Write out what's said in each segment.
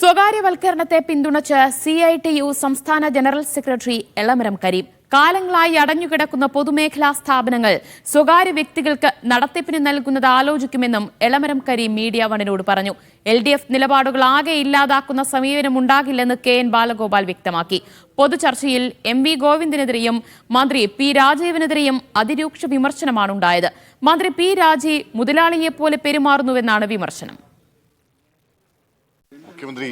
സ്വകാര്യവൽക്കരണത്തെ പിന്തുണച്ച് CITU സംസ്ഥാന general secretary Elamaram Kareem കാലങ്ങളായി അടഞ്ഞുകിടക്കുന്ന പൊതുമേഖലാ സ്ഥാപനങ്ങൾ സ്വകാര്യ വ്യക്തികൾക്ക് നടത്തിപ്പിന് നൽകുന്നത് ആലോചിക്കുമെന്നും എളമരം കരീം മീഡിയ വണിനോട് പറഞ്ഞു. LDF നിലപാടുകൾ ആകെ ഇല്ലാതാക്കുന്ന സമീപനമുണ്ടാകില്ലെന്ന് KN ബാലഗോപാൽ വ്യക്തമാക്കി. പൊതുചർച്ചയിൽ MV ഗോവിന്ദനെതിരെയും മന്ത്രി P രാജീവിനെതിരെയും അതിരൂക്ഷ വിമർശനമാണ് ഉണ്ടായത്. മന്ത്രി P രാജീവ് മുതലാളിയെപ്പോലെ പെരുമാറുന്നുവെന്നാണ് വിമർശനം. മുഖ്യമന്ത്രി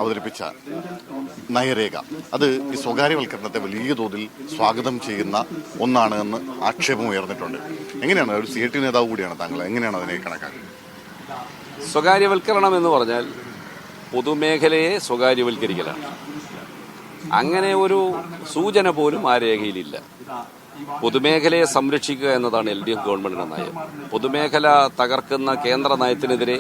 അവതരിപ്പിച്ച നയരേഖ അത് ഈ സ്വകാര്യവൽക്കരണത്തെ വലിയ തോതിൽ സ്വാഗതം ചെയ്യുന്ന ഒന്നാണ് എന്ന് ആക്ഷേപം ഉയർന്നിട്ടുണ്ട്. എങ്ങനെയാണ് ഒരു CITU നേതാവ് കൂടിയാണ് താങ്കൾ, എങ്ങനെയാണ് അതിനെ കണക്കാക്കുന്നത്? സ്വകാര്യവൽക്കരണം എന്ന് പറഞ്ഞാൽ പൊതുമേഖലയെ സ്വകാര്യവൽക്കരിക്കലാണ്. അങ്ങനെ ഒരു സൂചന പോലും ആ രേഖയിലില്ല. പൊതുമേഖലയെ സംരക്ഷിക്കുക എന്നതാണ് LDF ഗവൺമെന്റിന്റെ നയം. പൊതുമേഖല തകർക്കുന്ന കേന്ദ്ര നയത്തിനെതിരെ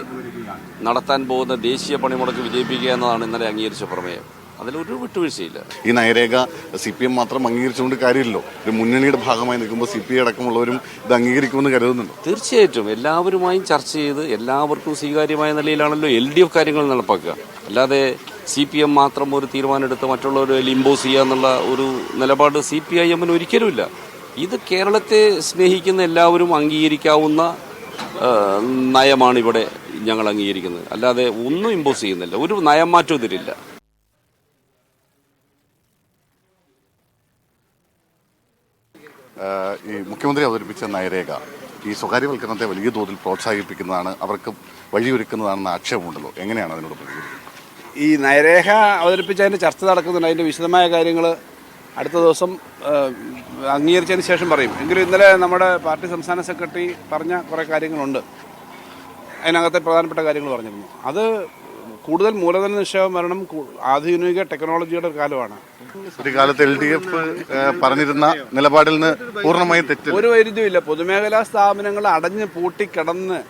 നടത്താൻ പോകുന്ന ദേശീയ പണിമുടക്ക് വിജയിപ്പിക്കുക എന്നതാണ് ഇന്നലെ അംഗീകരിച്ച പ്രമേയം. അതിലൊരു വിട്ടുവീഴ്ചയില്ല. ഈ നയരേഖ CPM മാത്രം അംഗീകരിച്ചുകൊണ്ട് കാര്യമില്ലല്ലോ. ഒരു മുന്നണിയുടെ ഭാഗമായി നിൽക്കുമ്പോൾ CPI അടക്കമുള്ളവരും ഇത് അംഗീകരിക്കുമെന്ന് കരുതുന്നുണ്ടോ? തീർച്ചയായിട്ടും എല്ലാവരുമായും ചർച്ച ചെയ്ത് എല്ലാവർക്കും സ്വീകാര്യമായ നിലയിലാണല്ലോ LDF കാര്യങ്ങൾ നടപ്പാക്കുക. അല്ലാതെ CPM മാത്രം ഒരു തീരുമാനം എടുത്ത് മറ്റുള്ളവരെ ഇമ്പോസ് ചെയ്യുക എന്നുള്ള ഒരു നിലപാട് CPIM ഒരിക്കലുമില്ല. ഇത് കേരളത്തെ സ്നേഹിക്കുന്ന എല്ലാവരും അംഗീകരിക്കാവുന്ന നയമാണ് ഇവിടെ ഞങ്ങൾ അംഗീകരിക്കുന്നത്. അല്ലാതെ ഒന്നും ഇമ്പോസ് ചെയ്യുന്നില്ല, ഒരു നയം മാറ്റം ഇതിലില്ല. ഈ മുഖ്യമന്ത്രി അവതരിപ്പിച്ച നയരേഖ ഈ സ്വകാര്യവൽക്കരണത്തെ വലിയ തോതിൽ പ്രോത്സാഹിപ്പിക്കുന്നതാണ്, അവർക്ക് വഴിയൊരുക്കുന്നതാണെന്ന് ആക്ഷേപമുണ്ടല്ലോ. എങ്ങനെയാണ് അതിനോട് പ്രതികരിക്കുന്നത്? ഈ നയരേഖ അവതരിപ്പിച്ചതിൻ്റെ ചർച്ച നടക്കുന്നുണ്ട്. അതിൻ്റെ വിശദമായ കാര്യങ്ങൾ അടുത്ത ദിവസം അംഗീകരിച്ചതിന് ശേഷം പറയും. എങ്കിലും ഇന്നലെ നമ്മുടെ പാർട്ടി സംസ്ഥാന സെക്രട്ടറി പറഞ്ഞ കുറേ കാര്യങ്ങളുണ്ട്. അതിനകത്തെ പ്രധാനപ്പെട്ട കാര്യങ്ങൾ പറഞ്ഞിരുന്നു. അത് കൂടുതൽ മൂലധന നിക്ഷേപം വരണം, ആധുനിക ടെക്നോളജിയുടെ ഒരു കാലമാണ്. ഒരു കാലത്ത് LDF പറഞ്ഞിരുന്ന നിലപാടിൽ നിന്ന് പൂർണ്ണമായും തെറ്റ്, ഒരു വൈരുദ്ധ്യമില്ല. പൊതുമേഖലാ സ്ഥാപനങ്ങൾ അടഞ്ഞ് പൂട്ടിക്കിടന്ന്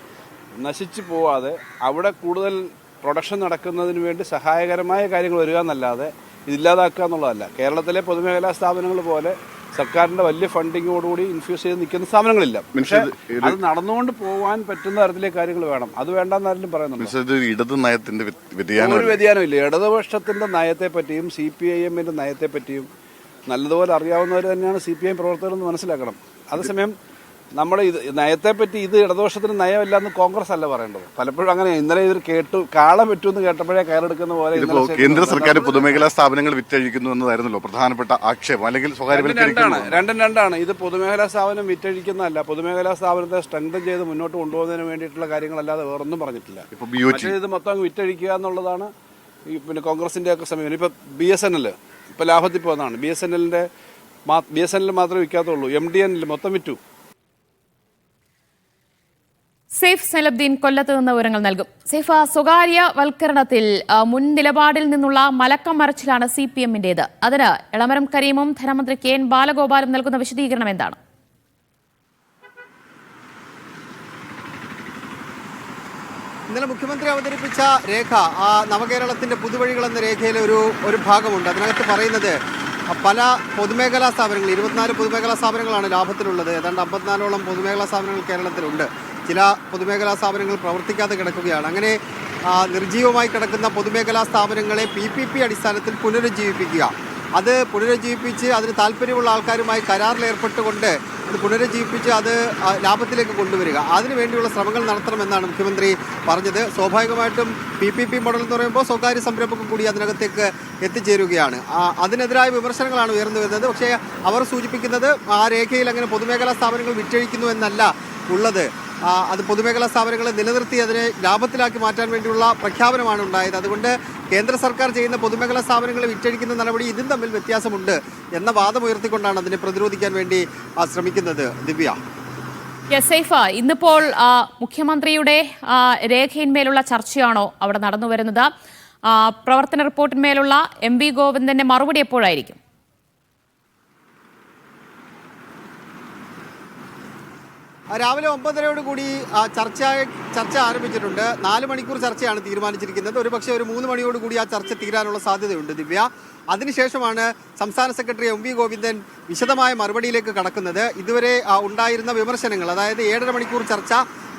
നശിച്ചു പോവാതെ അവിടെ കൂടുതൽ പ്രൊഡക്ഷൻ നടക്കുന്നതിന് വേണ്ടി സഹായകരമായ കാര്യങ്ങൾ വരിക എന്നല്ലാതെ ഇതില്ലാതാക്കുക എന്നുള്ളതല്ല. കേരളത്തിലെ പൊതുമേഖലാ സ്ഥാപനങ്ങൾ പോലെ സർക്കാരിന്റെ വലിയ ഫണ്ടിങ്ങോടുകൂടി ഇൻഫ്യൂസ് ചെയ്ത് നിൽക്കുന്ന സ്ഥാപനങ്ങളില്ല. പക്ഷേ അത് നടന്നുകൊണ്ട് പോകാൻ പറ്റുന്ന തരത്തിലെ കാര്യങ്ങൾ വേണം. അത് വേണ്ടെന്നാരും പറയുന്നുണ്ട്. ഇടത് നയത്തിന്റെ ഒരു വ്യതിയാനമില്ല. ഇടതുപക്ഷത്തിന്റെ നയത്തെ പറ്റിയും CPIMന്റെ നയത്തെ പറ്റിയും നല്ലതുപോലെ അറിയാവുന്നവർ തന്നെയാണ് CPIM പ്രവർത്തകരെന്ന് മനസ്സിലാക്കണം. അതേസമയം നമ്മൾ ഇത് നയത്തെപ്പറ്റി ഇത് ഇടതുപക്ഷത്തിന് നയമല്ല എന്ന് കോൺഗ്രസ് അല്ല പറയേണ്ടത്. പലപ്പോഴും അങ്ങനെ ഇന്നലെ ഇത് കേട്ടു കാളെ പറ്റുമെന്ന് കേട്ടപ്പോഴേ കയറെടുക്കുന്ന പോലെ കേന്ദ്ര സർക്കാർ പൊതുമേഖലാ സ്ഥാപനങ്ങൾ വിറ്റഴിക്കുന്നു എന്നതായിരുന്നല്ലോ പ്രധാനപ്പെട്ട ആക്ഷേപം. അല്ലെങ്കിൽ രണ്ടും രണ്ടാണ്. ഇത് പൊതുമേഖലാ സ്ഥാപനം വിറ്റഴിക്കുന്നതല്ല. പൊതുമേഖലാ സ്ഥാപനത്തെ സ്ട്രെങ്തൻ ചെയ്ത് മുന്നോട്ട് കൊണ്ടുപോകുന്നതിന് വേണ്ടിയിട്ടുള്ള കാര്യങ്ങളല്ലാതെ വേറൊന്നും പറഞ്ഞിട്ടില്ല. പക്ഷേ ഇത് മൊത്തം വിറ്റഴിക്കുക എന്നുള്ളതാണ് ഈ പിന്നെ കോൺഗ്രസിന്റെ ഒക്കെ സമീപനം. ഇപ്പൊ BSNL ഇപ്പൊ ലാഭത്തിൽ പോകുന്നതാണ്. BSNL മാത്രമേ വിൽക്കാത്തുള്ളൂ. MTNL മൊത്തം വിറ്റു. സെയ്ഫ് സൈനുദ്ദീൻ കൊല്ലത്ത് നിന്ന് വിവരങ്ങൾ നൽകും. സെയ്ഫ്, സ്വകാര്യവൽക്കരണത്തിൽ മുൻ നിലപാടിൽ നിന്നുള്ള മലക്കം മറിച്ചിലാണ് CPMന്റേത്. അതിന് എളമരം കരീമും ധനമന്ത്രി KN ബാലഗോപാലും നൽകുന്ന വിശദീകരണം എന്താണ്? ഇന്നലെ മുഖ്യമന്ത്രി അവതരിപ്പിച്ച രേഖ നവകേരളത്തിന്റെ പുതുവഴികൾ എന്ന രേഖയിലെ ഒരു ഭാഗമുണ്ട്. അതിനകത്ത് പറയുന്നത് പല പൊതുമേഖലാ സ്ഥാപനങ്ങൾ 24 പൊതുമേഖലാ സ്ഥാപനങ്ങളാണ് ലാഭത്തിലുള്ളത്. ഏതാണ്ട് 54ഓളം പൊതുമേഖലാ സ്ഥാപനങ്ങൾ കേരളത്തിലുണ്ട്. ചില പൊതുമേഖലാ സ്ഥാപനങ്ങൾ പ്രവർത്തിക്കാതെ കിടക്കുകയാണ്. അങ്ങനെ നിർജ്ജീവമായി കിടക്കുന്ന പൊതുമേഖലാ സ്ഥാപനങ്ങളെ PPP അടിസ്ഥാനത്തിൽ പുനരുജ്ജീവിപ്പിക്കുക. അത് പുനരുജ്ജീവിപ്പിച്ച് അതിന് താല്പര്യമുള്ള ആൾക്കാരുമായി കരാറിൽ ഏർപ്പെട്ടുകൊണ്ട് അത് പുനരുജ്ജീവിപ്പിച്ച് അത് ലാഭത്തിലേക്ക് കൊണ്ടുവരിക. അതിനുവേണ്ടിയുള്ള ശ്രമങ്ങൾ നടത്തണമെന്നാണ് മുഖ്യമന്ത്രി പറഞ്ഞത്. സ്വാഭാവികമായിട്ടും PPP മോഡൽ എന്ന് പറയുമ്പോൾ സ്വകാര്യ സംരംഭം കൂടി അതിനകത്തേക്ക് എത്തിച്ചേരുകയാണ്. അതിനെതിരായ വിമർശനങ്ങളാണ് ഉയർന്നു വരുന്നത്. പക്ഷേ അവർ സൂചിപ്പിക്കുന്നത് ആ രേഖയിൽ അങ്ങനെ പൊതുമേഖലാ സ്ഥാപനങ്ങൾ വിറ്റഴിക്കുന്നു എന്നല്ല ഉള്ളത്. അത് പൊതുമേഖലാ സ്ഥാപനങ്ങളെ നിലനിർത്തി അതിനെ ലാഭത്തിലാക്കി മാറ്റാൻ വേണ്ടിയുള്ള പ്രഖ്യാപനമാണ് ഉണ്ടായത്. അതുകൊണ്ട് കേന്ദ്ര സർക്കാർ ചെയ്യുന്ന പൊതുമേഖലാ സ്ഥാപനങ്ങളെ വിറ്റഴിക്കുന്ന നടപടി ഇതും തമ്മിൽ വ്യത്യാസമുണ്ട് എന്ന വാദം ഉയർത്തിക്കൊണ്ടാണ് അതിനെ പ്രതിരോധിക്കാൻ വേണ്ടി ശ്രമിക്കുന്നത്. ദിവ്യ, സൈഫ, ഇന്നിപ്പോൾ മുഖ്യമന്ത്രിയുടെ രേഖയിന്മേലുള്ള ചർച്ചയാണോ അവിടെ നടന്നു വരുന്നത്? പ്രവർത്തന റിപ്പോർട്ടിന്മേലുള്ള MV ഗോവിന്ദന്റെ മറുപടി എപ്പോഴായിരിക്കും? രാവിലെ 9:30 ചർച്ച ആരംഭിച്ചിട്ടുണ്ട്. 4 മണിക്കൂർ ചർച്ചയാണ് തീരുമാനിച്ചിരിക്കുന്നത്. ഒരുപക്ഷെ ഒരു 3 മണിയോടുകൂടി ആ ചർച്ച തീരാനുള്ള സാധ്യതയുണ്ട്. ദിവ്യ, അതിനുശേഷമാണ് സംസ്ഥാന സെക്രട്ടറി MV ഗോവിന്ദൻ വിശദമായ മറുപടിയിലേക്ക് കടക്കുന്നത്. ഇതുവരെ ഉണ്ടായിരുന്ന വിമർശനങ്ങൾ, അതായത് 7.5 മണിക്കൂർ ചർച്ച,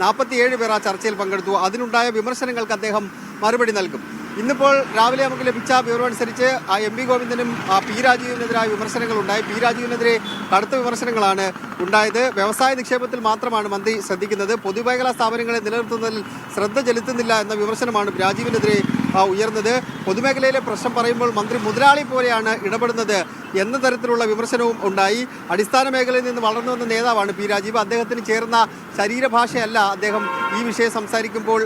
47 പേർ ആ ചർച്ചയിൽ പങ്കെടുത്തു. അതിനുണ്ടായ വിമർശനങ്ങൾക്ക് അദ്ദേഹം മറുപടി നൽകും. ഇന്നിപ്പോൾ രാവിലെ നമുക്ക് ലഭിച്ച വിവരമനുസരിച്ച് എം വി ഗോവിന്ദനും പി രാജീവിനെതിരായ വിമർശനങ്ങൾ ഉണ്ടായി. പി രാജീവിനെതിരെ കടുത്ത വിമർശനങ്ങളാണ് ഉണ്ടായത്. വ്യവസായ നിക്ഷേപത്തിൽ മാത്രമാണ് മന്ത്രി ശ്രദ്ധിക്കുന്നത്, പൊതുമേഖലാ സ്ഥാപനങ്ങളെ നിലനിർത്തുന്നതിൽ ശ്രദ്ധ ചെലുത്തുന്നില്ല എന്ന വിമർശനമാണ് രാജീവിനെതിരെ ഉയർന്നത്. പൊതുമേഖലയിലെ പ്രശ്നം പറയുമ്പോൾ മന്ത്രി മുതലാളി പോലെയാണ് ഇടപെടുന്നത് എന്ന തരത്തിലുള്ള വിമർശനവും ഉണ്ടായി. അടിസ്ഥാന മേഖലയിൽ നിന്ന് വളർന്നു വന്ന നേതാവാണ് പി രാജീവ്. അദ്ദേഹത്തിന് ചേർന്ന ശരീരഭാഷയല്ല അദ്ദേഹം ഈ വിഷയം സംസാരിക്കുമ്പോൾ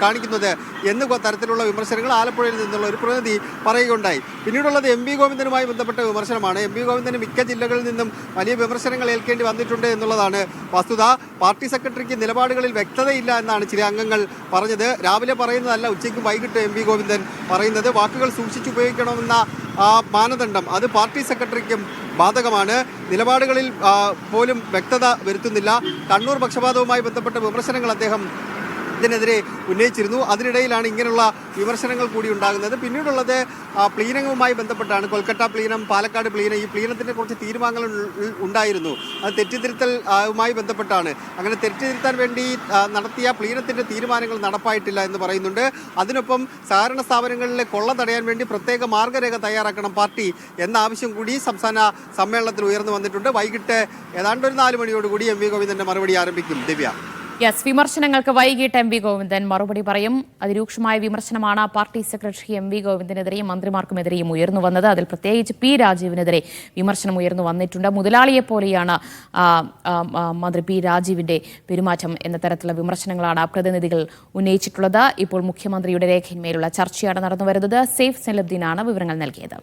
കാണിക്കുന്നത് എന്ന് തരത്തിലുള്ള വിമർശനങ്ങൾ ആലപ്പുഴയിൽ നിന്നുള്ള ഒരു പ്രതിനിധി പറയുകയുണ്ടായി. പിന്നീടുള്ളത് എം വി ഗോവിന്ദനുമായി ബന്ധപ്പെട്ട വിമർശനമാണ്. എം വി ഗോവിന്ദന് മിക്ക ജില്ലകളിൽ നിന്നും വലിയ വിമർശനങ്ങൾ ഏൽക്കേണ്ടി വന്നിട്ടുണ്ട് എന്നുള്ളതാണ് വസ്തുത. പാർട്ടി സെക്രട്ടറിക്ക് നിലപാടുകളിൽ വ്യക്തതയില്ല എന്നാണ് ചില അംഗങ്ങൾ പറഞ്ഞത്. രാവിലെ പറയുന്നതല്ല, ഉച്ചയ്ക്കും വൈകിട്ട് എം വി ഗോവിന്ദൻ പറയുന്നത്. വാക്കുകൾ സൂക്ഷിച്ചുപയോഗിക്കണമെന്ന മാനദണ്ഡം അത് പാർട്ടി സെക്രട്ടറിക്കും ബാധകമാണ്. നിലപാടുകളിൽ പോലും വ്യക്തത വരുത്തുന്നില്ല. കണ്ണൂർ പക്ഷപാതവുമായി ബന്ധപ്പെട്ട വിമർശനങ്ങൾ അദ്ദേഹം ഇതിനെതിരെ ഉന്നയിച്ചിരുന്നു. അതിനിടയിലാണ് ഇങ്ങനെയുള്ള വിമർശനങ്ങൾ കൂടി ഉണ്ടാകുന്നത്. പിന്നീടുള്ളത് പ്ലീനവുമായി ബന്ധപ്പെട്ടാണ്. കൊൽക്കത്ത പ്ലീനം, പാലക്കാട് പ്ലീനം, ഈ പ്ലീനത്തിൻ്റെ കുറച്ച് തീരുമാനങ്ങൾ ഉണ്ടായിരുന്നു. അത് തെറ്റിദ്ധരുത്തലുമായി ബന്ധപ്പെട്ടാണ്. അങ്ങനെ തെറ്റിദ്ധരുത്താൻ വേണ്ടി നടത്തിയ പ്ലീനത്തിൻ്റെ തീരുമാനങ്ങൾ നടപ്പായിട്ടില്ല എന്ന് പറയുന്നുണ്ട്. അതിനൊപ്പം സഹകരണ സ്ഥാപനങ്ങളിലെ കൊള്ള തടയാൻ വേണ്ടി പ്രത്യേക മാർഗരേഖ തയ്യാറാക്കണം പാർട്ടി എന്ന ആവശ്യം കൂടി സംസ്ഥാന സമ്മേളനത്തിൽ ഉയർന്നു വന്നിട്ടുണ്ട്. വൈകിട്ട് ഏതാണ്ട് ഒരു 4 മണിയോടുകൂടി എം വി ഗോവിന്ദൻ്റെ മറുപടി ആരംഭിക്കും. ദിവ്യ. യെസ്, വിമർശനങ്ങൾക്ക് വൈകിട്ട് എം വി ഗോവിന്ദൻ മറുപടി പറയും. അതിരൂക്ഷമായ വിമർശനമാണ് പാർട്ടി സെക്രട്ടറി എം വി ഗോവിന്ദനെതിരെയും മന്ത്രിമാർക്കുമെതിരെയും ഉയർന്നു വന്നത്. അതിൽ പ്രത്യേകിച്ച് പി രാജീവിനെതിരെ വിമർശനം ഉയർന്നു വന്നിട്ടുണ്ട്. മുതലാളിയെ പോലെയാണ് മന്ത്രി പി രാജീവിന്റെ പെരുമാറ്റം എന്ന തരത്തിലുള്ള വിമർശനങ്ങളാണ് പ്രതിനിധികൾ ഉന്നയിച്ചിട്ടുള്ളത്. ഇപ്പോൾ മുഖ്യമന്ത്രിയുടെ രേഖയിന്മേലുള്ള ചർച്ചയാണ് നടന്നുവരുന്നത്. സേഫ് സലബ്ദീനാണ് വിവരങ്ങൾ നൽകിയത്.